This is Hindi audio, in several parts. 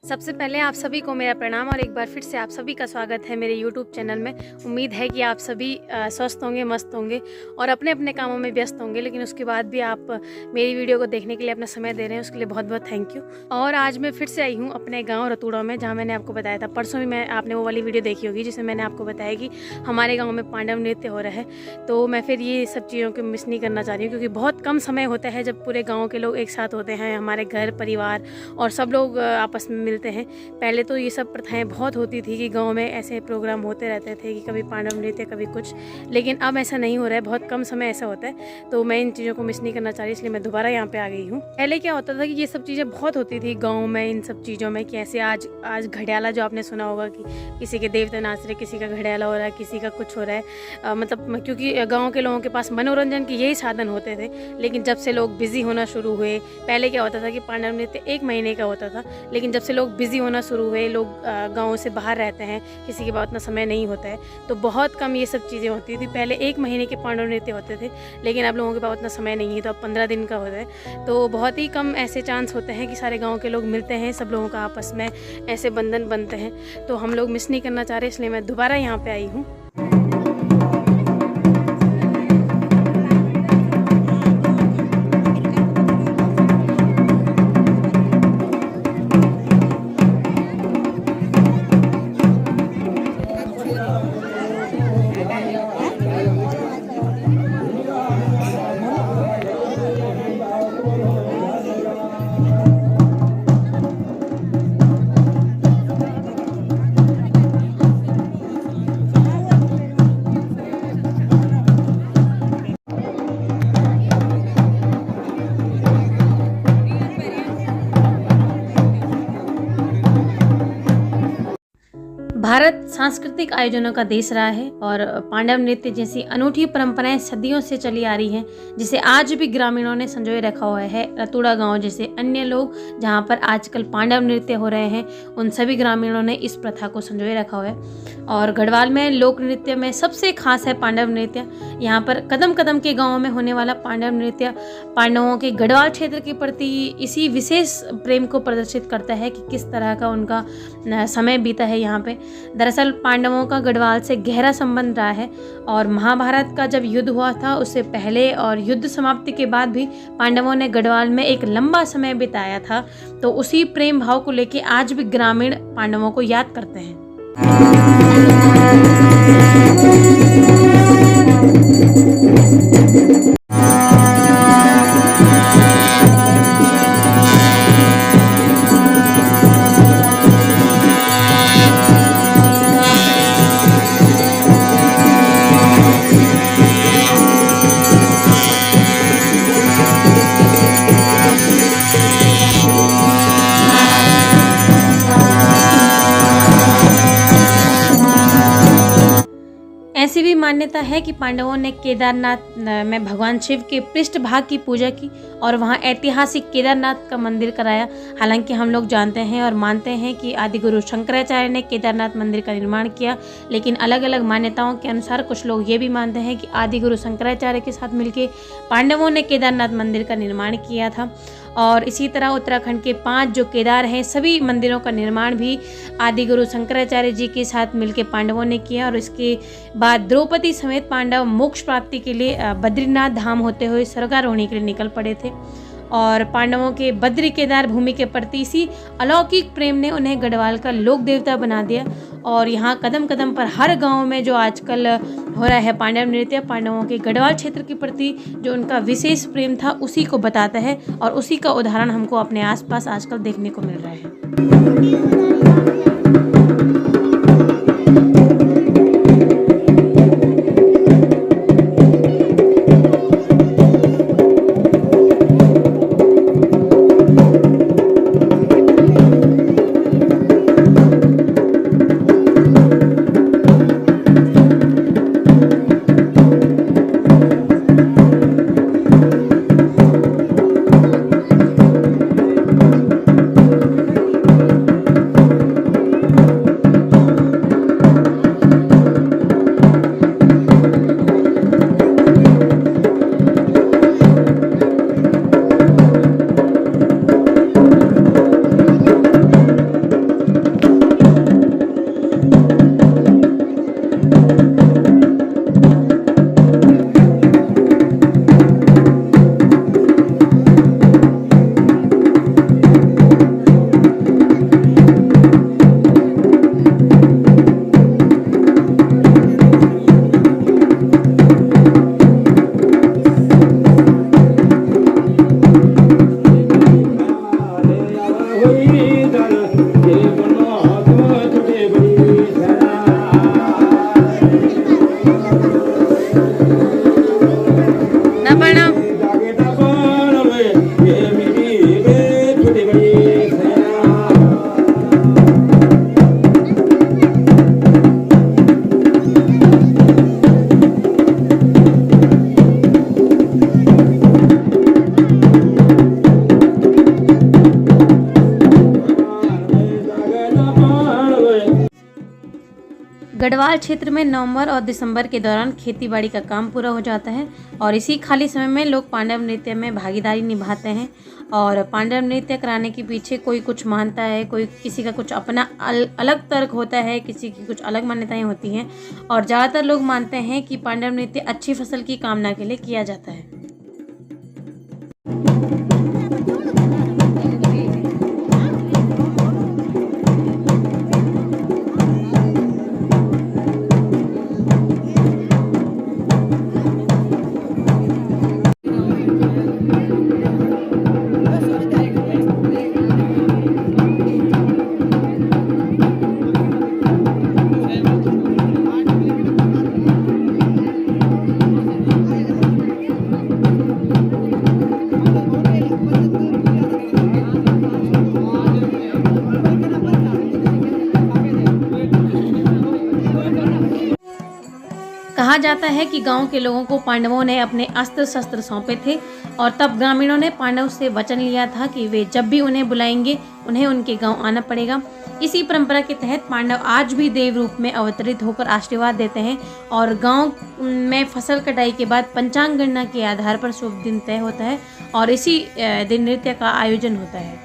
सबसे पहले आप सभी को मेरा प्रणाम और एक बार फिर से आप सभी का स्वागत है मेरे YouTube चैनल में। उम्मीद है कि आप सभी स्वस्थ होंगे, मस्त होंगे और अपने अपने कामों में व्यस्त होंगे, लेकिन उसके बाद भी आप मेरी वीडियो को देखने के लिए अपना समय दे रहे हैं, उसके लिए बहुत बहुत थैंक यू। और आज मैं फिर से आई हूँ अपने गाँव रतूड़ा में, जहाँ मैंने आपको बताया था परसों भी आपने वो वाली वीडियो देखी होगी जिसमें मैंने आपको बताया कि हमारे गाँव में पांडव नृत्य हो रहा है। तो मैं फिर ये सब चीज़ों को मिस नहीं करना चाह रही हूँ, क्योंकि बहुत कम समय होता है जब पूरे गाँव के लोग एक साथ होते हैं, हमारे घर परिवार और सब लोग आपस में मिलते हैं। पहले तो ये सब प्रथाएं बहुत होती थी कि गांव में ऐसे प्रोग्राम होते रहते थे कि कभी पांडव नृत्य कभी कुछ, लेकिन अब ऐसा नहीं हो रहा है, बहुत कम समय ऐसा होता है। तो मैं इन चीज़ों को मिस नहीं करना चाह रही, इसलिए मैं दोबारा यहाँ पे आ गई हूँ। पहले क्या होता था कि ये सब चीज़ें बहुत होती थी गाँव में, इन सब चीज़ों में कि ऐसे आज घड़ियाला, जो आपने सुना होगा कि किसी के देवता नाच रहे, किसी का घड़ियाला हो रहा है, किसी का कुछ हो रहा है, मतलब क्योंकि गाँव के लोगों के पास मनोरंजन के यही साधन होते थे। लेकिन जब से लोग बिजी होना शुरू हुए, पहले क्या होता था कि पांडव नृत्य 1 महीने का होता था, लेकिन जब से लोग बिजी होना शुरू हुए, लोग गाँव से बाहर रहते हैं, किसी के पास उतना समय नहीं होता है, तो बहुत कम ये सब चीज़ें होती थी। पहले 1 महीने के पांडव नृत्य होते थे, लेकिन अब लोगों के पास उतना समय नहीं है, तो अब 15 दिन का होता है। तो बहुत ही कम ऐसे चांस होते हैं कि सारे गाँव के लोग मिलते हैं, सब लोगों का आपस में ऐसे बंधन बनते हैं। तो हम लोग मिस नहीं करना चाह रहे, इसलिए मैं दोबारा यहाँ पर आई हूँ। भारत सांस्कृतिक आयोजनों का देश रहा है और पांडव नृत्य जैसी अनूठी परंपराएं सदियों से चली आ रही हैं, जिसे आज भी ग्रामीणों ने संजोए रखा हुआ है। रतूड़ा गांव जैसे अन्य लोग जहां पर आजकल पांडव नृत्य हो रहे हैं, उन सभी ग्रामीणों ने इस प्रथा को संजोए रखा हुआ है। और गढ़वाल में लोक नृत्य में सबसे खास है पांडव नृत्य। यहाँ पर कदम कदम के गाँव में होने वाला पांडव नृत्य पांडवों के गढ़वाल क्षेत्र के प्रति इसी विशेष प्रेम को प्रदर्शित करता है कि किस तरह का उनका समय बीता है यहाँ पे। दरअसल पांडवों का गढ़वाल से गहरा संबंध रहा है और महाभारत का जब युद्ध हुआ था उससे पहले और युद्ध समाप्ति के बाद भी पांडवों ने गढ़वाल में एक लंबा समय बिताया था। तो उसी प्रेम भाव को लेके आज भी ग्रामीण पांडवों को याद करते हैं। ऐसी भी मान्यता है कि पांडवों ने केदारनाथ में भगवान शिव के पृष्ठ भाग की पूजा की और वहां ऐतिहासिक केदारनाथ का मंदिर कराया। हालांकि हम लोग जानते हैं और मानते हैं कि आदि गुरु शंकराचार्य ने केदारनाथ मंदिर का निर्माण किया, लेकिन अलग अलग मान्यताओं के अनुसार कुछ लोग ये भी मानते हैं कि आदि गुरु शंकराचार्य के साथ मिलकर पांडवों ने केदारनाथ मंदिर का निर्माण किया था। और इसी तरह उत्तराखंड के 5 जो केदार हैं, सभी मंदिरों का निर्माण भी आदि गुरु शंकराचार्य जी के साथ मिलकर पांडवों ने किया। और इसके बाद द्रौपदी समेत पांडव मोक्ष प्राप्ति के लिए बद्रीनाथ धाम होते हुए स्वर्गारोहणी के लिए निकल पड़े थे। और पांडवों के बद्री केदार भूमि के प्रति इसी अलौकिक प्रेम ने उन्हें गढ़वाल का लोक देवता बना दिया। और यहाँ कदम कदम पर हर गांव में जो आजकल हो रहा है पांडव नृत्य, पांडवों के गढ़वाल क्षेत्र के प्रति जो उनका विशेष प्रेम था उसी को बताता है और उसी का उदाहरण हमको अपने आसपास आजकल देखने को मिल रहा है। गढ़वाल क्षेत्र में नवंबर और दिसंबर के दौरान खेतीबाड़ी का काम पूरा हो जाता है और इसी खाली समय में लोग पांडव नृत्य में भागीदारी निभाते हैं। और पांडव नृत्य कराने के पीछे कोई कुछ मानता है, कोई किसी का कुछ अपना अलग तर्क होता है, किसी की कुछ अलग मान्यताएं होती हैं और ज़्यादातर लोग मानते हैं कि पांडव नृत्य अच्छी फसल की कामना के लिए किया जाता है। कहा जाता है कि गांव के लोगों को पांडवों ने अपने अस्त्र शस्त्र सौंपे थे और तब ग्रामीणों ने पांडव से वचन लिया था कि वे जब भी उन्हें बुलाएंगे उन्हें उनके गांव आना पड़ेगा। इसी परंपरा के तहत पांडव आज भी देव रूप में अवतरित होकर आशीर्वाद देते हैं और गांव में फसल कटाई के बाद पंचांग गणना के आधार पर शुभ दिन तय होता है और इसी दिन नृत्य का आयोजन होता है।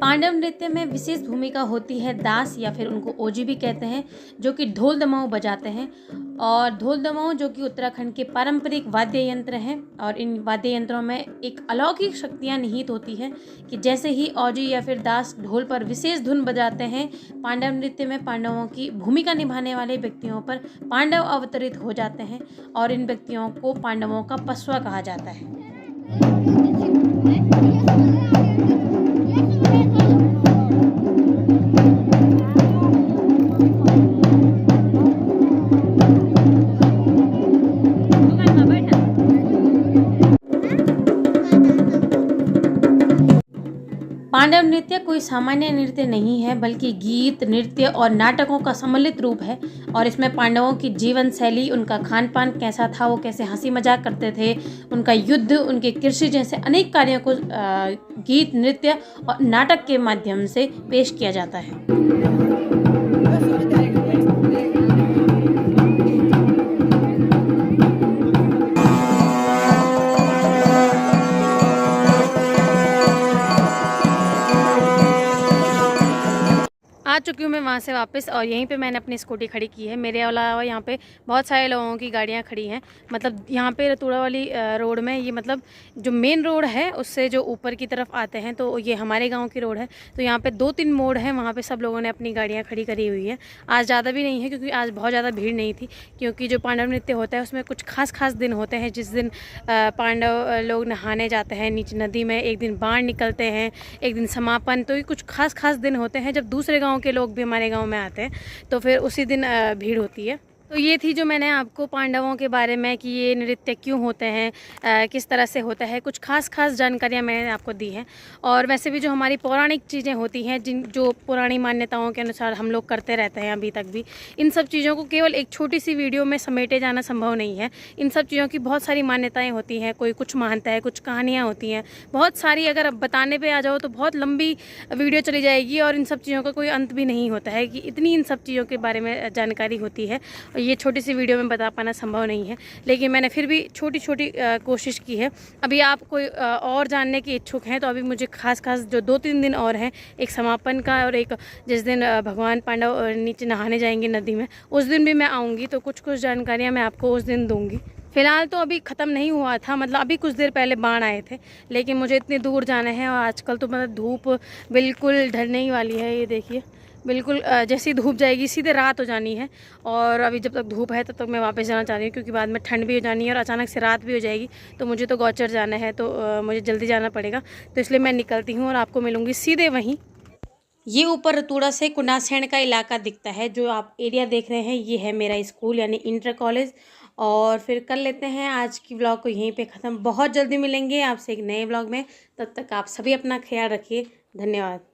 पांडव नृत्य में विशेष भूमिका होती है दास या फिर उनको ओजी भी कहते हैं, जो कि ढोल दमाऊ बजाते हैं। और ढोल दमाऊ जो कि उत्तराखंड के पारंपरिक वाद्य यंत्र हैं और इन वाद्य यंत्रों में एक अलौकिक शक्तियाँ निहित होती हैं कि जैसे ही ओजी या फिर दास ढोल पर विशेष धुन बजाते हैं, पांडव नृत्य में पांडवों की भूमिका निभाने वाले व्यक्तियों पर पांडव अवतरित हो जाते हैं और इन व्यक्तियों को पांडवों का पसवा कहा जाता है। पांडव नृत्य कोई सामान्य नृत्य नहीं है, बल्कि गीत, नृत्य और नाटकों का सम्मिलित रूप है और इसमें पांडवों की जीवन शैली, उनका खान पान कैसा था, वो कैसे हंसी मजाक करते थे, उनका युद्ध, उनके कृषि जैसे अनेक कार्यों को गीत, नृत्य और नाटक के माध्यम से पेश किया जाता है। आ चुकी हूँ मैं वहाँ से वापस और यहीं पे मैंने अपनी स्कूटी खड़ी की है। मेरे अलावा यहाँ पे बहुत सारे लोगों की गाड़ियाँ खड़ी हैं। मतलब यहाँ पे रतूड़ा वाली रोड में, ये मतलब जो मेन रोड है उससे जो ऊपर की तरफ आते हैं तो ये हमारे गांव की रोड है। तो यहाँ पे 2-3 मोड़ हैं, वहाँ पे सब लोगों ने अपनी गाड़ियाँ खड़ी करी हुई है। आज ज़्यादा भी नहीं है क्योंकि आज बहुत ज़्यादा भीड़ नहीं थी, क्योंकि जो पांडव नृत्य होता है उसमें कुछ खास दिन होते हैं जिस दिन पांडव लोग नहाने जाते हैं नीचे नदी में, एक दिन बाढ़ निकलते हैं, एक दिन समापन। तो ये कुछ खास दिन होते हैं जब दूसरे गाँव के लोग भी हमारे गांव में आते हैं, तो फिर उसी दिन भीड़ होती है। तो ये थी जो मैंने आपको पांडवों के बारे में कि ये नृत्य क्यों होते हैं, किस तरह से होता है, कुछ खास जानकारियाँ मैंने आपको दी हैं। और वैसे भी जो हमारी पौराणिक चीज़ें होती हैं, जो पुरानी मान्यताओं के अनुसार हम लोग करते रहते हैं अभी तक भी, इन सब चीज़ों को केवल एक छोटी सी वीडियो में समेटे जाना संभव नहीं है। इन सब चीज़ों की बहुत सारी मान्यताएँ होती हैं, कोई कुछ मानता है, कुछ कहानियाँ होती हैं बहुत सारी। अगर अब बताने पर आ जाओ तो बहुत लंबी वीडियो चली जाएगी और इन सब चीज़ों का कोई अंत भी नहीं होता है कि इतनी इन सब चीज़ों के बारे में जानकारी होती है। ये छोटी सी वीडियो में बता पाना संभव नहीं है, लेकिन मैंने फिर भी छोटी छोटी कोशिश की है। अभी आप कोई और जानने की इच्छुक हैं तो अभी मुझे खास जो 2-3 दिन और हैं, एक समापन का और एक जिस दिन भगवान पांडव नीचे नहाने जाएंगे नदी में, उस दिन भी मैं आऊँगी, तो कुछ जानकारियाँ मैं आपको उस दिन दूँगी। फ़िलहाल तो अभी ख़त्म नहीं हुआ था, मतलब अभी कुछ देर पहले बाढ़ आए थे, लेकिन मुझे इतनी दूर जाना है और आजकल तो मतलब धूप बिल्कुल ढलने ही वाली है। ये देखिए, बिल्कुल जैसी धूप जाएगी सीधे रात हो जानी है, और अभी जब तक धूप है तब तक मैं वापस जाना चाह रही हूँ, क्योंकि बाद में ठंड भी हो जानी है और अचानक से रात भी हो जाएगी। तो मुझे तो गौचर जाना है, तो मुझे जल्दी जाना पड़ेगा, तो इसलिए मैं निकलती हूँ और आपको मिलूँगी सीधे वहीं। ये ऊपर रतूड़ा से कुंडासैंड का इलाका दिखता है, जो आप एरिया देख रहे हैं ये है मेरा स्कूल यानी इंटर कॉलेज। और फिर कर लेते हैं आज की व्लॉग को यहीं पे ख़त्म। बहुत जल्दी मिलेंगे आपसे एक नए व्लॉग में, तब तक आप सभी अपना ख्याल रखिए। धन्यवाद।